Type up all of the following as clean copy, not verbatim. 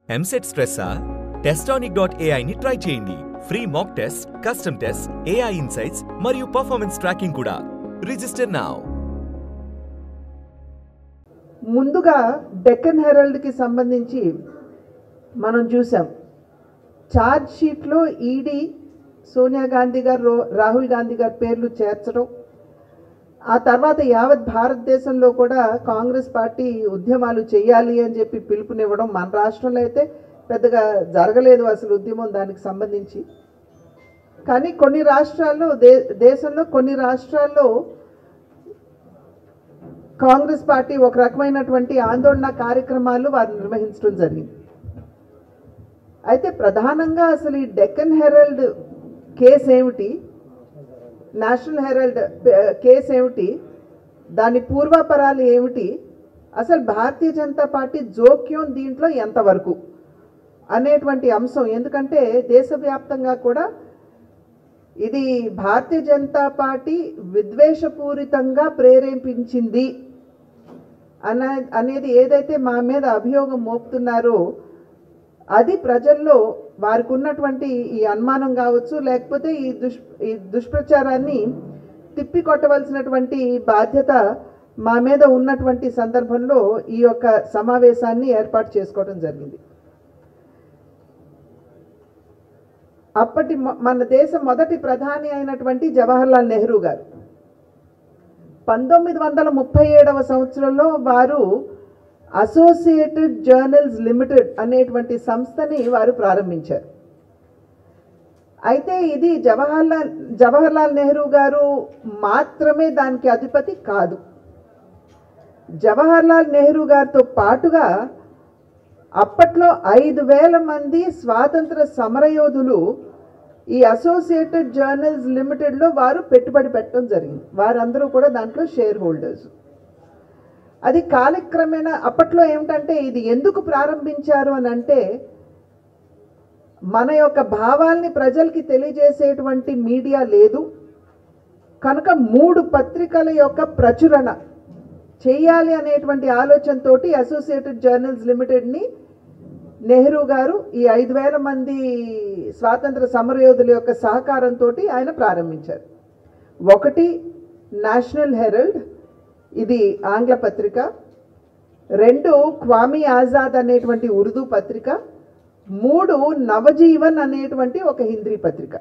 EAMCET స్ట్రెస్సా? Testonic.ai ని try చేయండి. Free mock test, custom test, AI insights మరియు పర్ఫార్మెన్స్ ట్రాకింగ్ కూడా. Register now. ముందుగా డెక్కన్ హెరాల్డ్కి సంబంధించి మనం చూసాం. ఛార్జ్ షీట్లో ఈడీ సోనియా గాంధీ గారు, రాహుల్ గాంధీ గారి పేర్లు చేర్చడం, ఆ తర్వాత యావత్ భారతదేశంలో కూడా కాంగ్రెస్ పార్టీ ఉద్యమాలు చేయాలి అని చెప్పి పిలుపునివ్వడం. మన రాష్ట్రంలో అయితే పెద్దగా జరగలేదు అసలు ఉద్యమం దానికి సంబంధించి. కానీ కొన్ని రాష్ట్రాల్లో, దేశంలో కొన్ని రాష్ట్రాల్లో కాంగ్రెస్ పార్టీ ఒక రకమైనటువంటి ఆందోళన కార్యక్రమాలు వారు నిర్వహించడం జరిగింది. అయితే ప్రధానంగా అసలు ఈ డెక్కన్ హెరాల్డ్ కేసు ఏమిటి, నేషనల్ హెరాల్డ్ కేసు ఏమిటి, దాని పూర్వాపరాలు ఏమిటి, అసలు భారతీయ జనతా పార్టీ జోక్యం దీంట్లో ఎంతవరకు అనేటువంటి అంశం. ఎందుకంటే దేశవ్యాప్తంగా కూడా ఇది భారతీయ జనతా పార్టీ విద్వేషపూరితంగా ప్రేరేపించింది అనేది ఏదైతే మా మీద అభియోగం మోపుతున్నారో అది ప్రజల్లో వారికి ఉన్నటువంటి ఈ అనుమానం కావచ్చు, లేకపోతే ఈ దుష్ప్రచారాన్ని తిప్పికొట్టవలసినటువంటి బాధ్యత మా మీద ఉన్నటువంటి సందర్భంలో ఈ యొక్క సమావేశాన్ని ఏర్పాటు చేసుకోవడం జరిగింది. అప్పటి మన దేశ మొదటి ప్రధాని అయినటువంటి జవహర్లాల్ నెహ్రూ గారు 1937వ సంవత్సరంలో వారు అసోసియేటెడ్ జర్నల్స్ లిమిటెడ్ అనేటువంటి సంస్థని వారు ప్రారంభించారు. అయితే ఇది జవహర్లాల్ నెహ్రూ గారు మాత్రమే దానికి అధిపతి కాదు. జవహర్లాల్ నెహ్రూ గారితో పాటుగా అప్పట్లో 5,000 మంది స్వాతంత్ర సమరయోధులు ఈ అసోసియేటెడ్ జర్నల్స్ లిమిటెడ్లో వారు పెట్టుబడి పెట్టడం జరిగింది. వారందరూ కూడా దాంట్లో షేర్ హోల్డర్స్. అది కాలక్రమేణా అప్పట్లో ఏమిటంటే ఇది ఎందుకు ప్రారంభించారు అని అంటే, మన యొక్క భావాల్ని ప్రజలకి తెలియజేసేటువంటి మీడియా లేదు కనుక 3 పత్రికల యొక్క ప్రచురణ చేయాలి అనేటువంటి ఆలోచనతోటి అసోసియేటెడ్ జర్నల్స్ లిమిటెడ్ని నెహ్రూ గారు ఈ 5,000 మంది స్వాతంత్ర సమరయోధుల యొక్క సహకారంతో ఆయన ప్రారంభించారు. ఒకటి నేషనల్ హెరాల్డ్, ఇది ఆంగ్ల పత్రిక. 2 క్వామీ ఆజాద్ అనేటువంటి ఉర్దూ పత్రిక. 3 నవజీవన్ అనేటువంటి ఒక హిందీ పత్రిక.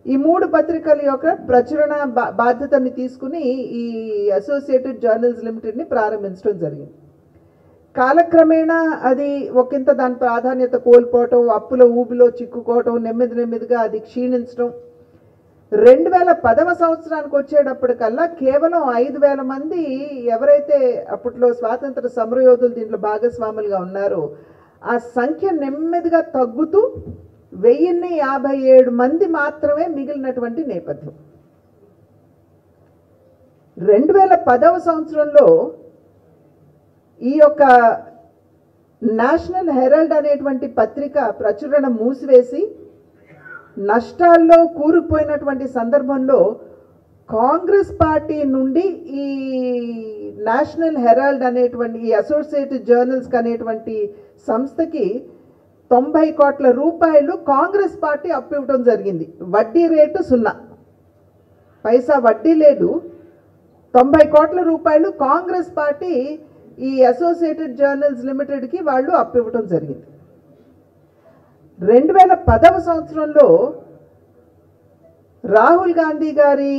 ఈ 3 పత్రికల యొక్క ప్రచురణ బాధ్యతని తీసుకుని ఈ అసోసియేటెడ్ జర్నల్స్ లిమిటెడ్ని ప్రారంభించడం జరిగింది. కాలక్రమేణా అది ఒకంత దాని ప్రాధాన్యత కోల్పోవటం, అప్పుల ఊబిలో చిక్కుకోవటం, నెమ్మదిగా అది క్షీణించడం. 2010వ సంవత్సరానికి వచ్చేటప్పటికల్లా కేవలం 5,000 మంది ఎవరైతే అప్పట్లో స్వాతంత్ర సమరయోధులు దీంట్లో భాగస్వాములుగా ఉన్నారో ఆ సంఖ్య నెమ్మదిగా తగ్గుతూ 1057 మంది మాత్రమే మిగిలినటువంటి నేపథ్యం. 2010వ సంవత్సరంలో ఈ యొక్క నేషనల్ హెరాల్డ్ అనేటువంటి పత్రిక ప్రచురణ మూసివేసి నష్టాల్లో కూరుకుపోయినటువంటి సందర్భంలో కాంగ్రెస్ పార్టీ నుండి ఈ నేషనల్ హెరాల్డ్ అనేటువంటి ఈ అసోసియేటెడ్ జర్నల్స్కి అనేటువంటి సంస్థకి 90 కోట్ల రూపాయలు కాంగ్రెస్ పార్టీ అప్పు ఇవ్వడం జరిగింది. వడ్డీ రేటు 0 పైసా వడ్డీ లేదు. 90 కోట్ల రూపాయలు కాంగ్రెస్ పార్టీ ఈ అసోసియేటెడ్ జర్నల్స్ లిమిటెడ్కి వాళ్ళు అప్పు ఇవ్వడం జరిగింది. 2010వ సంవత్సరంలో రాహుల్ గాంధీ గారి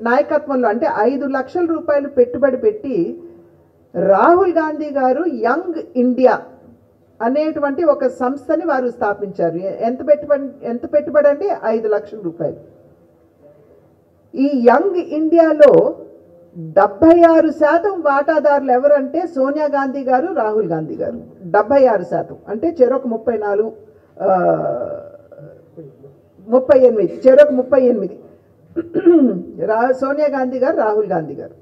నాయకత్వంలో అంటే 5 లక్షల రూపాయలు పెట్టుబడి పెట్టి రాహుల్ గాంధీ గారు యంగ్ ఇండియా అనేటువంటి ఒక సంస్థని వారు స్థాపించారు. ఎంత పెట్టుబడి అంటే 5 లక్షల రూపాయలు. ఈ యంగ్ ఇండియాలో 76% వాటాదారులు ఎవరంటే సోనియా గాంధీ గారు, రాహుల్ గాంధీ గారు. 76% అంటే చెరొక 38, చెరొక 38 సోనియా గాంధీ గారు, రాహుల్ గాంధీ గారు.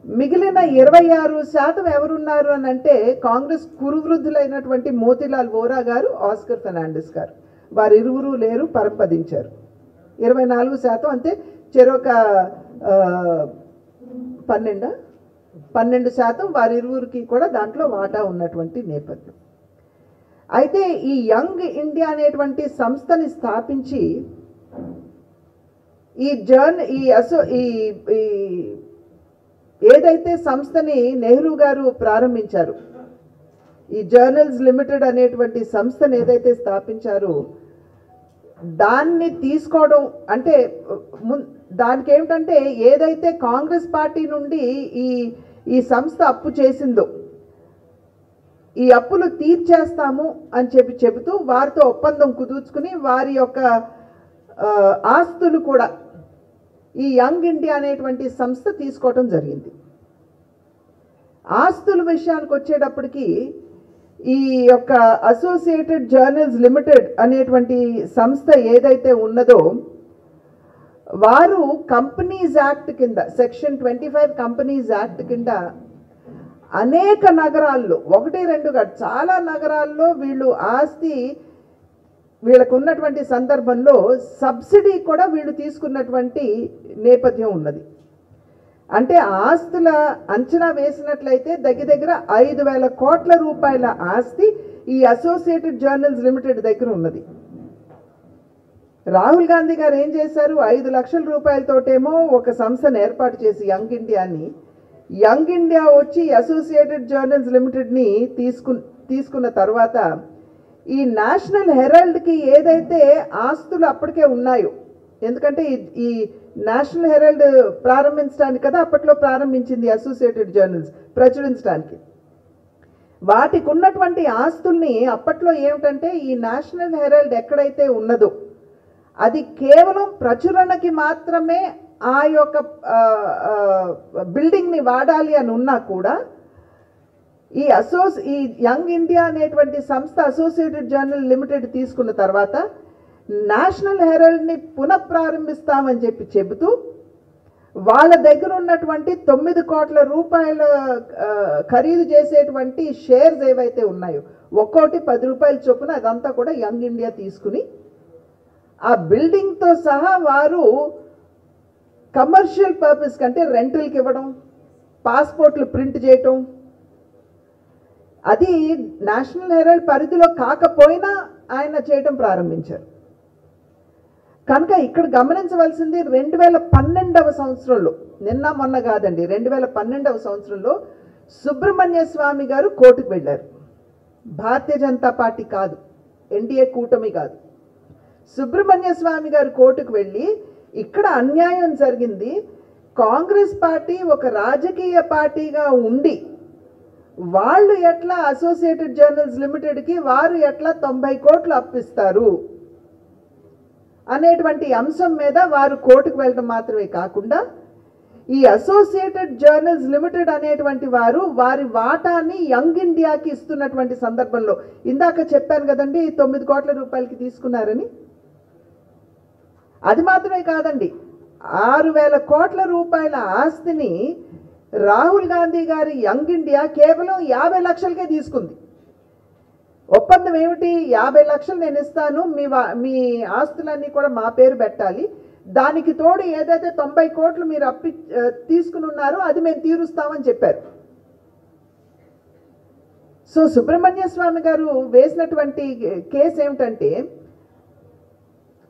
మిగిలిన 26% ఎవరున్నారు అని అంటే కాంగ్రెస్ కురువృద్ధులైనటువంటి మోతీలాల్ వోరా గారు, ఆస్కర్ ఫెర్నాండెస్ గారు. వారిరువురు లేరు, పరపదించారు. 24% అంటే చెరొక 12% వారిరువురికి కూడా దాంట్లో వాటా ఉన్నటువంటి నేపథ్యం. అయితే ఈ యంగ్ ఇండియా అనేటువంటి సంస్థని స్థాపించి ఏదైతే సంస్థని నెహ్రూ గారు ప్రారంభించారు, ఈ జర్నల్స్ లిమిటెడ్ అనేటువంటి సంస్థను ఏదైతే స్థాపించారో దాన్ని తీసుకోవడం అంటే దానికి ఏమిటంటే ఏదైతే కాంగ్రెస్ పార్టీ నుండి ఈ సంస్థ అప్పు చేసిందో ఈ అప్పులు తీర్చేస్తాము అని చెబుతూ వారితో ఒప్పందం కుదుర్చుకుని వారి యొక్క ఆస్తులు కూడా ఈ యంగ్ ఇండియా అనేటువంటి సంస్థ తీసుకోవటం జరిగింది. ఆస్తుల విషయానికి వచ్చేటప్పటికి ఈ యొక్క అసోసియేటెడ్ జర్నల్స్ లిమిటెడ్ అనేటువంటి సంస్థ ఏదైతే ఉన్నదో వారు కంపెనీస్ యాక్ట్ కింద సెక్షన్ 25 కంపెనీస్ యాక్ట్ కింద అనేక నగరాల్లో 1-2 కాదు చాలా నగరాల్లో వీళ్ళు ఆస్తి వీళ్ళకు ఉన్నటువంటి సందర్భంలో సబ్సిడీ కూడా వీళ్ళు తీసుకున్నటువంటి నేపథ్యం ఉన్నది. అంటే ఆస్తుల అంచనా వేసినట్లయితే దగ్గర 5,000 కోట్ల రూపాయల ఆస్తి ఈ అసోసియేటెడ్ జర్నల్స్ లిమిటెడ్ దగ్గర ఉన్నది. రాహుల్ గాంధీ గారు ఏం చేశారు, 5 లక్షల రూపాయలతోటేమో ఒక సంస్థను ఏర్పాటు చేసి యంగ్ ఇండియా వచ్చి అసోసియేటెడ్ జర్నల్స్ లిమిటెడ్ని తీసుకున్న తర్వాత ఈ నేషనల్ హెరాల్డ్కి ఏదైతే ఆస్తులు అప్పటికే ఉన్నాయో, ఎందుకంటే ఈ నేషనల్ హెరాల్డ్ ప్రారంభించడానికి కదా అప్పట్లో ప్రారంభించింది అసోసియేటెడ్ జర్నల్స్ ప్రచురించడానికి, వాటికి ఉన్నటువంటి ఆస్తుల్ని అప్పట్లో ఏమిటంటే ఈ నేషనల్ హెరాల్డ్ ఎక్కడైతే ఉన్నదో అది కేవలం ప్రచురణకి మాత్రమే ఆ యొక్క బిల్డింగ్ని వాడాలి అని ఉన్నా కూడా ఈ యంగ్ ఇండియా అనేటువంటి సంస్థ అసోసియేటెడ్ జర్నల్ లిమిటెడ్ తీసుకున్న తర్వాత నేషనల్ హెరాల్డ్ని పునఃప్రారంభిస్తామని చెబుతూ వాళ్ళ దగ్గర ఉన్నటువంటి 9 కోట్ల రూపాయల ఖరీదు చేసేటువంటి షేర్స్ ఏవైతే ఉన్నాయో ఒక్కోటి 10 రూపాయల చొప్పున అదంతా కూడా యంగ్ ఇండియా తీసుకుని ఆ బిల్డింగ్తో సహా వారు కమర్షియల్ పర్పస్ కంటే రెంటల్కి ఇవ్వడం, పాస్పోర్ట్లు ప్రింట్ చేయటం, అది నేషనల్ హెరాల్డ్ పరిధిలో కాకపోయినా ఆయన చేయటం ప్రారంభించారు. కనుక ఇక్కడ గమనించవలసింది 2012వ సంవత్సరంలో, నిన్న మొన్న కాదండి, 2012వ సంవత్సరంలో సుబ్రహ్మణ్య స్వామి గారు కోర్టుకు వెళ్ళారు. భారతీయ జనతా పార్టీ కాదు, ఎన్డీఏ కూటమి కాదు, సుబ్రహ్మణ్య స్వామి గారు కోర్టుకు వెళ్ళి ఇక్కడ అన్యాయం జరిగింది, కాంగ్రెస్ పార్టీ ఒక రాజకీయ పార్టీగా ఉండి వాళ్ళు ఎట్లా అసోసియేటెడ్ జర్నల్స్ లిమిటెడ్కి వారు ఎట్లా 90 కోట్లు అప్పిస్తారు అనేటువంటి అంశం మీద వారు కోర్టుకు వెళ్ళడం మాత్రమే కాకుండా ఈ అసోసియేటెడ్ జర్నల్స్ లిమిటెడ్ అనేటువంటి వారు వారి వాటాని యంగ్ ఇండియాకి ఇస్తున్నటువంటి సందర్భంలో ఇందాక చెప్పాను కదండి 9 కోట్ల రూపాయలకి తీసుకున్నారని, అది మాత్రమే కాదండి 6,000 కోట్ల రూపాయల ఆస్తిని రాహుల్ గాంధీ గారి యంగ్ ఇండియా కేవలం 50 లక్షలకే తీసుకుంది. ఒప్పందం ఏమిటి, 50 లక్షలు నేను ఇస్తాను, మీ ఆస్తులన్నీ కూడా మా పేరు పెట్టాలి, దానికి తోడు ఏదైతే 90 కోట్లు మీరు తీసుకుని ఉన్నారో అది మేము తీరుస్తామని చెప్పారు. సో సుబ్రహ్మణ్య స్వామి గారు వేసినటువంటి కేసు ఏమిటంటే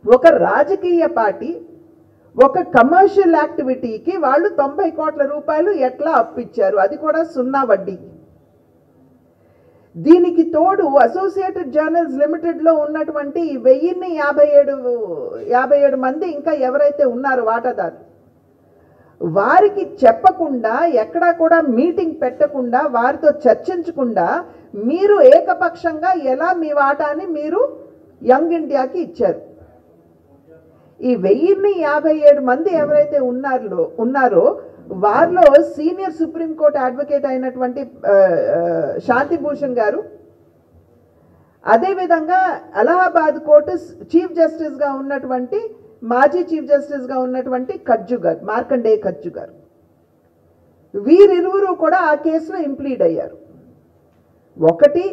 ఒక రాజకీయ పార్టీ ఒక కమర్షియల్ యాక్టివిటీకి వాళ్ళు 90 కోట్ల రూపాయలు ఎట్లా అప్పిచ్చారు, అది కూడా 0 వడ్డీకి. దీనికి తోడు అసోసియేటెడ్ జర్నల్స్ లిమిటెడ్లో ఉన్నటువంటి 1057 మంది ఇంకా ఎవరైతే ఉన్నారో వాటాదారులు, వారికి చెప్పకుండా ఎక్కడా కూడా మీటింగ్ పెట్టకుండా వారితో చర్చించకుండా మీరు ఏకపక్షంగా ఎలా మీ వాటాని మీరు యంగ్ ఇండియాకి ఇచ్చారు. ఈ 1057 మంది ఎవరైతే ఉన్నారో వారిలో సీనియర్ సుప్రీంకోర్టు అడ్వకేట్ అయినటువంటి శాంతిభూషణ్ గారు, అదేవిధంగా అలహాబాద్ కోర్టు చీఫ్ జస్టిస్గా ఉన్నటువంటి మాజీ చీఫ్ జస్టిస్గా ఉన్నటువంటి కజ్జు గారు, మార్కండేయ కజ్జు గారు, వీరిరువురు కూడా ఆ కేసులో ఇంప్లీడ్ అయ్యారు. ఒకటి,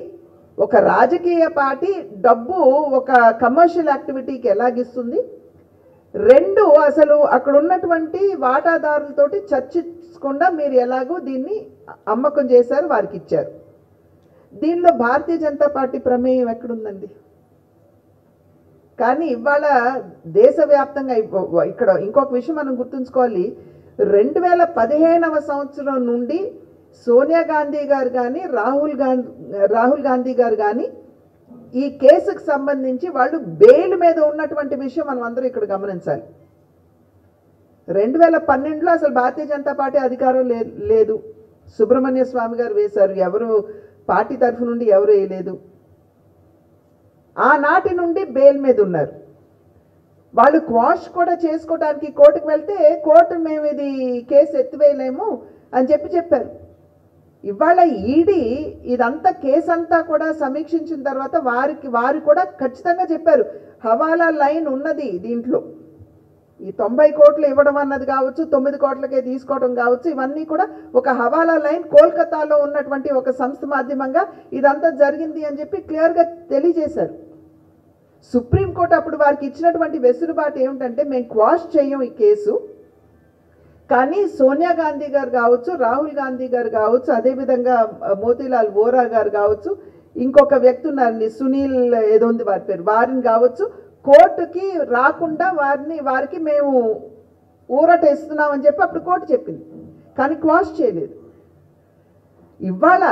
ఒక రాజకీయ పార్టీ డబ్బు ఒక కమర్షియల్ యాక్టివిటీకి ఎలాగిస్తుంది, 2 అసలు అక్కడ ఉన్నటువంటి వాటాదారులతోటి చర్చించకుండా మీరు ఎలాగో దీన్ని అమ్మకం చేశారు, వారికి ఇచ్చారు. దీనిలో భారతీయ జనతా పార్టీ ప్రమేయం ఎక్కడుందండి? కానీ ఇవాళ దేశవ్యాప్తంగా ఇక్కడ ఇంకొక విషయం మనం గుర్తుంచుకోవాలి. 2015వ సంవత్సరం నుండి సోనియా గాంధీ గారు కానీ రాహుల్ గాంధీ గారు కానీ ఈ కేసుకు సంబంధించి వాళ్ళు బెయిల్ మీద ఉన్నటువంటి విషయం మనం అందరూ ఇక్కడ గమనించాలి. 2012లో అసలు భారతీయ జనతా పార్టీ అధికారం లేదు. సుబ్రహ్మణ్య స్వామి గారు వేశారు, ఎవరు పార్టీ తరఫు నుండి ఎవరు వేయలేదు. ఆనాటి నుండి బెయిల్ మీద ఉన్నారు. వాళ్ళు క్వాష్ కూడా చేసుకోవడానికి కోర్టుకు వెళ్తే కోర్టు మేము ఇది కేసు ఎత్తివేయలేము అని చెప్పారు. ఇవాళ ఈడీ ఇదంతా కేసు అంతా కూడా సమీక్షించిన తర్వాత వారు కూడా ఖచ్చితంగా చెప్పారు, హవాలా లైన్ ఉన్నది దీంట్లో. ఈ 90 కోట్లు ఇవ్వడం అన్నది కావచ్చు, 9 కోట్లకే తీసుకోవడం కావచ్చు, ఇవన్నీ కూడా ఒక హవాలా లైన్ కోల్కతాలో ఉన్నటువంటి ఒక సంస్థ మాధ్యమంగా ఇదంతా జరిగింది అని చెప్పి క్లియర్గా తెలియజేశారు. సుప్రీంకోర్టు అప్పుడు వారికి ఇచ్చినటువంటి వెసులుబాటు ఏమిటంటే, మేము క్వాష్ చేయం ఈ కేసు, కానీ సోనియా గాంధీ గారు కావచ్చు, రాహుల్ గాంధీ గారు కావచ్చు, అదేవిధంగా మోతీలాల్ వోరా గారు కావచ్చు, ఇంకొక వ్యక్తి ఉన్నారండి సునీల్ ఏదో ఉంది వారి పేరు, వారిని కావచ్చు కోర్టుకి రాకుండా వారికి మేము ఊరట ఇస్తున్నామని చెప్పి అప్పుడు కోర్టు చెప్పింది, కానీ క్వాష్ చేయలేదు. ఇవాళ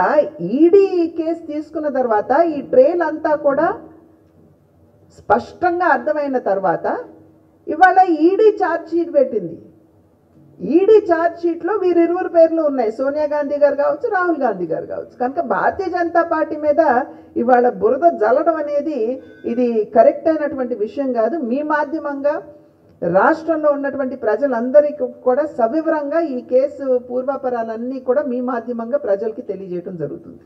ఈడీ కేసు తీసుకున్న తర్వాత ఈ ట్రైల్ అంతా కూడా స్పష్టంగా అర్థమైన తర్వాత ఇవాళ ఈడీ ఛార్జ్ షీట్ పెట్టింది. ఈడీ ఛార్జ్ షీట్లో వీరిరువురు పేర్లు ఉన్నాయి, సోనియా గాంధీ గారు కావచ్చు, రాహుల్ గాంధీ గారు కావచ్చు. కనుక భారతీయ జనతా పార్టీ మీద ఇవాళ బురద జల్లడం అనేది ఇది కరెక్ట్ అయినటువంటి విషయం కాదు. మీ మాధ్యమంగా రాష్ట్రంలో ఉన్నటువంటి ప్రజలందరికీ కూడా సవివరంగా ఈ కేసు పూర్వాపరాలన్నీ కూడా మీ మాధ్యమంగా ప్రజలకి తెలియజేయడం జరుగుతుంది.